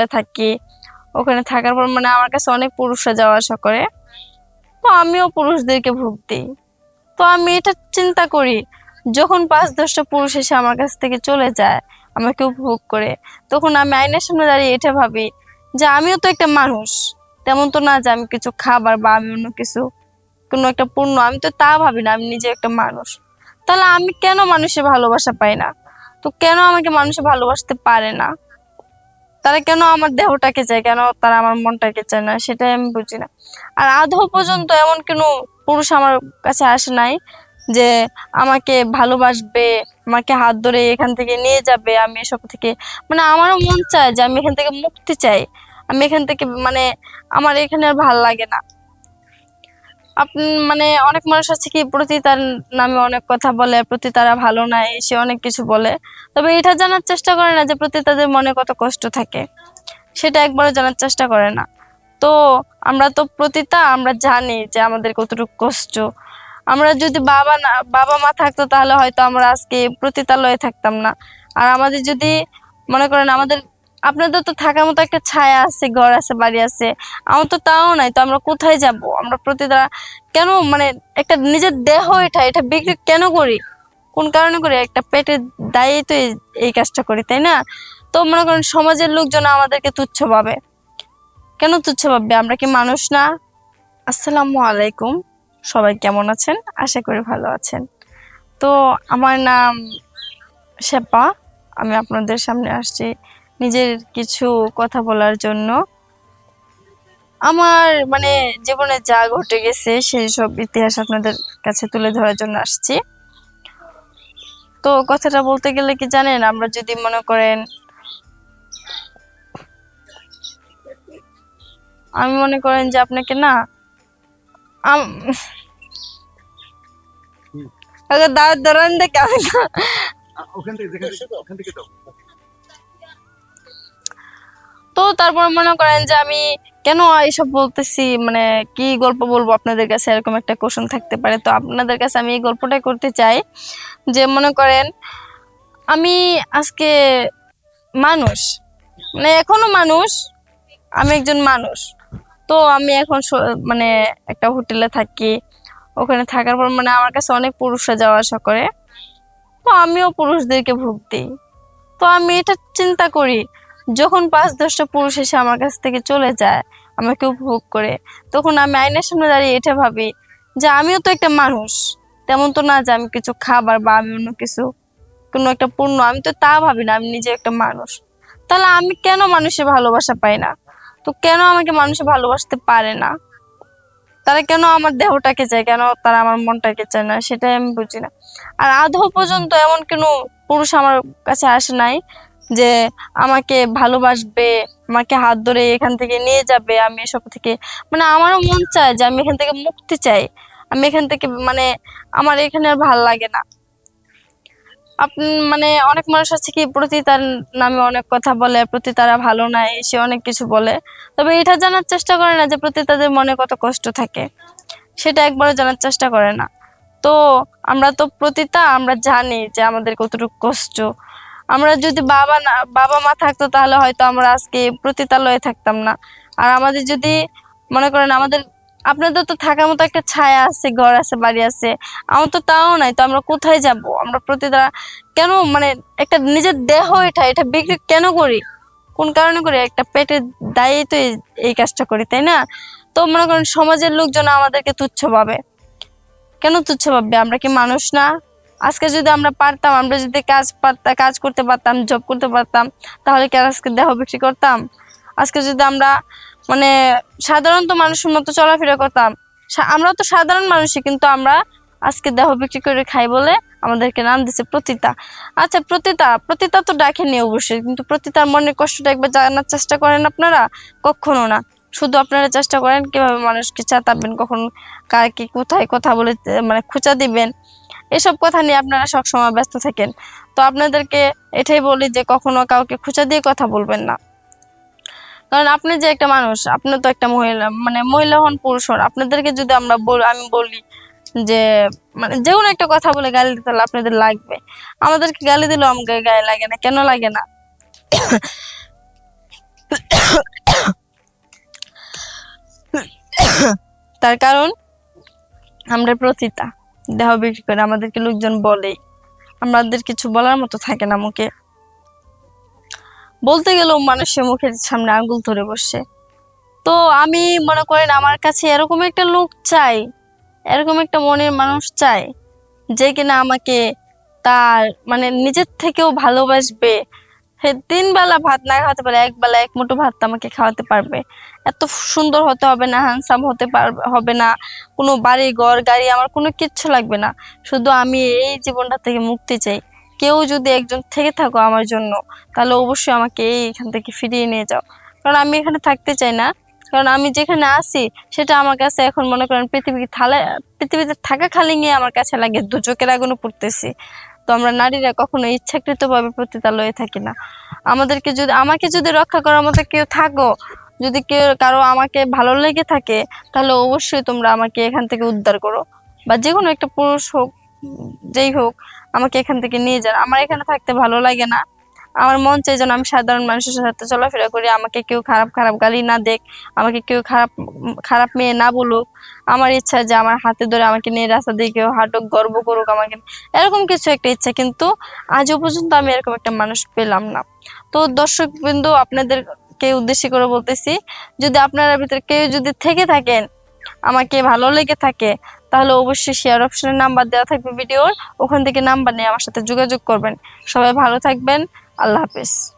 থাকি। ওখানে থাকার পর মানে আমার কাছে অনেক পুরুষরা যাওয়া আসা করে, তো আমিও পুরুষদেরকে ভোগ দিই। তো আমি এটা চিন্তা করি, যখন ৫-১০টা পুরুষ এসে আমার কাছ থেকে চলে যায়, আমাকে উপভোগ করে, তখন আমি আয়নার সামনে দাঁড়িয়ে এটা ভাবি যে আমিও তো একটা মানুষ। তেমন তো না যে আমি কিছু খাবার বা আমি অন্য কিছু কোনো একটা পণ্য, আমি তো তা ভাবি না, আমি নিজে একটা মানুষ। তাহলে আমি কেন মানুষের ভালোবাসা পাই না? তো কেন আমাকে মানুষে ভালোবাসতে পারে না? তারা কেন আমার দেহটাকে চায়, কেন তারা আমার মনটাকে চায় না, সেটাই আমি বুঝি না। আর আদৌ পর্যন্ত এমন কোনো পুরুষ আমার কাছে আসে নাই যে আমাকে ভালোবাসবে, আমাকে হাত ধরে এখান থেকে নিয়ে যাবে। আমি এসব থেকে মানে আমারও মন চায় যে আমি এখান থেকে মুক্তি চাই, আমি এখান থেকে মানে আমার এখানে আর ভাল লাগে না। মানে অনেক মানুষ আছে কি প্রতিতার নামে অনেক কথা বলে, প্রতিতারা ভালো না, সে অনেক কিছু বলে। তবে এটা জানার চেষ্টা করে না যে প্রতিতাদের মনে কত কষ্ট থাকে, সেটা একবারও জানার চেষ্টা করে না। তো আমরা তো প্রতিতা, আমরা জানি যে আমাদের কতটুকু কষ্ট। আমরা যদি বাবা মা থাকতো তাহলে হয়তো আমরা আজকে প্রতিতালয়ে থাকতাম না। আর আমাদের যদি মনে করেন আমাদের, আপনাদের তো থাকার মতো একটা ছায়া আছে, ঘর আছে, বাড়ি আছে, আমার তো তাও নাই, তো আমরা কোথায় যাব? আমরা প্রতিটা কেন মানে একটা নিজের দেহ এটা বিক্রি কেন করি? কোন কারণে করি? একটা পেটের দায়েই তো এই কাজটা করি, তাই না? তো মনে করেন সমাজের লোকজন আমাদেরকে তুচ্ছ ভাবে। কেন তুচ্ছ ভাববে? আমরা কি মানুষ না? আসসালামু আলাইকুম, সবাই কেমন আছেন? আশা করি ভালো আছেন। তো আমার নাম শেপা। আমি আপনাদের সামনে আসছি নিজের কিছু কথা বলার জন্য। আমার মানে জীবনে যা ঘটে গেছে সেই সব ইতিহাস আপনাদের কাছে তুলে ধরার জন্য আসছি। তো কথাটা বলতে গেলে কি জানেন, আমরা যদি মনে করেন, আমি মনে করেন যে আপনাকে না দাওয়াত ধরেন দেখে আমি না তো তারপর মনে করেন যে আমি কেন এইসব বলতেছি, মানে কি গল্প বলবো আপনাদের কাছে, এরকম একটা কোশ্চেন থাকতে পারে। তো আপনাদের কাছে আমি এই গল্পটাই করতে চাই যে মনে করেন আমি আজকে মানুষ, মানে এখনো মানুষ, আমি একজন মানুষ। তো আমি এখন মানে একটা হোটেলে থাকি। ওখানে থাকার পর মানে আমার কাছে অনেক পুরুষরা যাওয়া আসা করে, তো আমিও পুরুষদেরকে ভোগ দিই। তো আমি এটা চিন্তা করি, যখন ৫-১০টা পুরুষ এসে আমার কাছ থেকে চলে যায়, আমাকে উপভোগ করে, তখন আমি আয়নার সামনে দাঁড়িয়ে এটা ভাবি যে আমিও তো একটা মানুষ। তেমন তো না যে আমি কিছু খাবার বা আমি অন্য কিছু কোনো একটা পণ্য, আমি তো তা ভাবি না, আমি নিজে একটা মানুষ। তাহলে আমি কেন মানুষের ভালোবাসা পাই না? তো কেন আমাকে মানুষে ভালোবাসতে পারে না? তারা কেন আমার দেহটাকে চায়, কেন তারা আমার মনটাকে চায় না, সেটাই আমি বুঝি না। আর আদৌ পর্যন্ত এমন কোনো পুরুষ আমার কাছে আসে নাই যে আমাকে ভালোবাসবে, আমাকে হাত ধরে এখান থেকে নিয়ে যাবে। আমি এসব থেকে মানে আমারও মন চায় যে আমি এখান থেকে মুক্তি চাই, আমি এখান থেকে মানে আমার এখানে আর ভাল লাগে না। মানে অনেক মানুষ আছে কি প্রতিতার নামে অনেক কথা বলে, প্রতিতারা ভালো না, সে অনেক কিছু বলে। তবে এটা জানার চেষ্টা করে না যে প্রতিতাদের মনে কত কষ্ট থাকে, সেটা একবারও জানার চেষ্টা করে না। তো আমরা তো প্রতিতা, আমরা জানি যে আমাদের কতটুকু কষ্ট। আমরা যদি বাবা মা থাকতো তাহলে হয়তো আমরা আজকে প্রতিতালয়ে থাকতাম না। আর আমাদের যদি মনে করেন আমাদের, আপনাদের তো থাকার মতো একটা ছায়া আছে, ঘর আছে, বাড়ি আছে, আমার তো তাও নাই, তো আমরা কোথায় যাব? আমরা প্রতিটা কেন মানে একটা নিজের দেহ এটা বিক্রি কেন করি? কোন কারণে করি? একটা পেটের দায়েই তো এই কাজটা করি, তাই না? তো মনে করেন সমাজের লোকজন আমাদেরকে তুচ্ছ ভাবে। কেন তুচ্ছ ভাববে? আমরা কি মানুষ না? আজকে যদি আমরা পারতাম, আমরা যদি কাজ করতে পারতাম, জব করতে পারতাম, তাহলে কি আর আজকে দেহ বিক্রি করতাম? আজকে যদি আমরা মানে সাধারণত মানুষের মতো চলাফেরা করতাম, আমরা তো সাধারণ মানুষই, কিন্তু আমরা আজকে দেহ বিক্রি করে খাই বলে আমাদেরকে নাম দিচ্ছে প্রতিতা। আচ্ছা, প্রতিতা তো ডাকেনি অবশ্যই, কিন্তু প্রতিতার মনের কষ্টটা একবার জানার চেষ্টা করেন আপনারা? কখনো না। শুধু আপনারা চেষ্টা করেন কিভাবে মানুষকে চেতাবেন, কখন কার কি কোথায় কথা বলে মানে খোঁচা দিবেন, এসব কথা নিয়ে আপনারা সবসময় ব্যস্ত থাকেন। তো আপনাদেরকে এটাই বলি যে কখনো কাউকে খোঁচা দিয়ে কথা বলবেন না। কারণ আপনি যে একটা মানুষ, আপনি তো একটা মহিলা, মানে মহিলা হন পুরুষ হন, আপনাদেরকে যদি আমি বলি যে মানে যে কোনো একটা কথা বলে গালি দিতে, তাহলে আপনাদের লাগবে। আমাদেরকে গালি দিলেও আমাকে গায়ে লাগে না। কেন লাগে না? তার কারণ আমরা প্রতিতা দেহ বিক্রি করে, আমাদেরকে লোকজন বলে, আমাদের কিছু বলার মতো থাকে না মুখে, বলতে গেলেও মানুষের মুখের সামনে আঙ্গুল ধরে বসে। তো আমি মনে করেন আমার কাছে এরকম একটা লোক চাই, এরকম একটা মনের মানুষ চাই যে কিনা আমাকে তার মানে নিজের থেকেও ভালোবাসবে। সে 3 বেলা ভাত না খাওয়াতে পারে, 1 বেলা 1 মুঠো ভাত আমাকে খাওয়াতে পারবে। এত সুন্দর হতে হবে না, হ্যান্ডসাম হতে হবে না, কোনো বাড়ি ঘর গাড়ি আমার কোনো কিচ্ছু লাগবে না, শুধু আমি এই জীবনটা থেকে মুক্তি চাই। কেউ যদি একজন থেকে থাকো আমার জন্য, তাহলে অবশ্যই আমাকে এখান থেকে ফিরিয়ে নিয়ে যাও, কারণ আমি এখানে থাকতে চাই না। কারণ আমি যেখানে আছি সেটা আমার কাছে এখন মনে করেন পৃথিবীতে থাকা খালি নিয়ে আমার কাছে লাগে, 2 চোখের আগুনে পড়তেছি। তো আমরা নারীরা কখনো ইচ্ছাকৃতভাবে পতিতালয়ে থাকি না। আমাকে যদি রক্ষা করার মতো কেউ থাকো, যদি কেউ কারো আমাকে ভালো লেগে থাকে, তাহলে অবশ্যই তোমরা আমাকে এখান থেকে উদ্ধার করো, বা যে কোনো একটা পুরুষ হোক, যেই হোক, আমাকে এখান থেকে নিয়ে যান। আমার এখানে থাকতে ভালো লাগে না। আমার মন চাই যেন আমি সাধারণ মানুষের সাথে চলাফেরা করি, আমাকে কেউ খারাপ খারাপ গালি না দেখ, আমাকে কেউ খারাপ মেয়ে না বলুক। আমার ইচ্ছা যে আমার হাতে ধরে আমাকে নিয়ে রাস্তা দিয়ে কেউ হাঁটুক, গর্ব করুক আমাকে, এরকম কিছু একটা ইচ্ছা। কিন্তু আজও পর্যন্ত আমি এরকম একটা মানুষ পেলাম না। তো দর্শক বিন্দু, আপনাদেরকে উদ্দেশ্য করে বলতেছি, যদি আপনারা ভিতরে কেউ যদি থেকে থাকেন, আমাকে ভালো লেগে থাকে, তাহলে অবশ্যই শেয়ার অপশনে নাম্বার দেওয়া থাকবে ভিডিওর, ওখান থেকে নাম্বার নিয়ে আমার সাথে যোগাযোগ করবেন। সবাই ভালো থাকবেন। আল্লাহ হাফেজ।